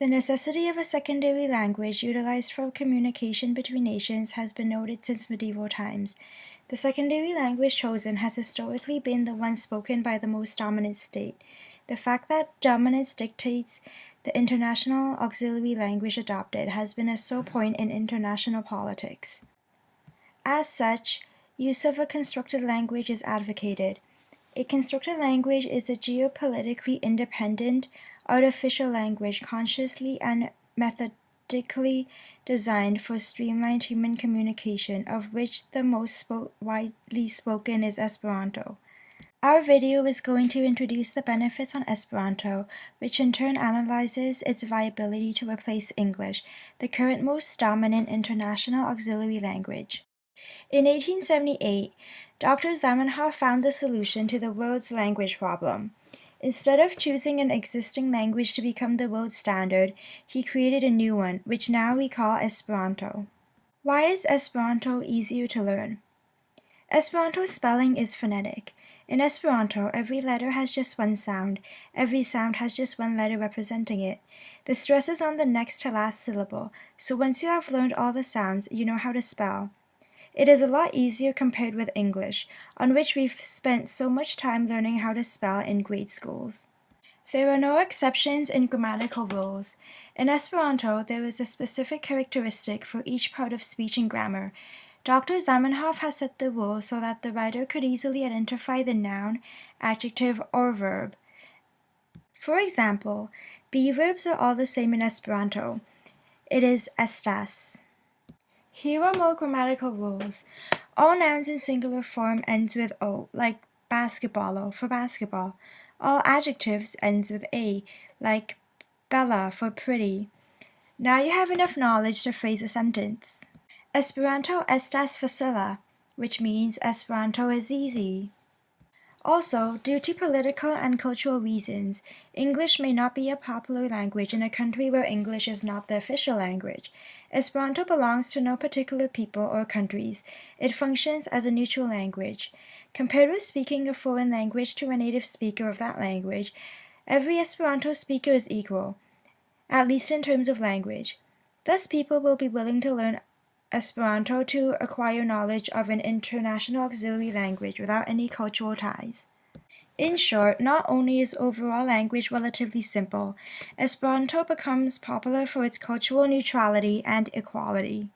The necessity of a secondary language utilized for communication between nations has been noted since medieval times. The secondary language chosen has historically been the one spoken by the most dominant state. The fact that dominance dictates the international auxiliary language adopted has been a sore point in international politics. As such, use of a constructed language is advocated. A constructed language is a geopolitically independent, artificial language consciously and methodically designed for streamlined human communication, of which the most widely spoken is Esperanto. Our video is going to introduce the benefits on Esperanto, which in turn analyzes its viability to replace English, the current most dominant international auxiliary language. In 1878, Dr. Zamenhof found the solution to the world's language problem. Instead of choosing an existing language to become the world standard, he created a new one, which now we call Esperanto. Why is Esperanto easier to learn? Esperanto spelling is phonetic. In Esperanto, every letter has just one sound. Every sound has just one letter representing it. The stress is on the next to last syllable, so once you have learned all the sounds, you know how to spell. It is a lot easier compared with English, on which we've spent so much time learning how to spell in grade schools. There are no exceptions in grammatical rules. In Esperanto, there is a specific characteristic for each part of speech and grammar. Dr. Zamenhof has set the rule so that the writer could easily identify the noun, adjective, or verb. For example, be verbs are all the same in Esperanto. It is estas. Here are more grammatical rules. All nouns in singular form ends with O, like basketballo for basketball. All adjectives ends with A, like bella for pretty. Now you have enough knowledge to phrase a sentence. Esperanto estas facila, which means Esperanto is easy. Also, due to political and cultural reasons, English may not be a popular language in a country where English is not the official language. Esperanto belongs to no particular people or countries. It functions as a neutral language. Compared with speaking a foreign language to a native speaker of that language, every Esperanto speaker is equal, at least in terms of language. Thus, people will be willing to learn Esperanto to acquire knowledge of an international auxiliary language without any cultural ties. In short, not only is overall language relatively simple, Esperanto becomes popular for its cultural neutrality and equality.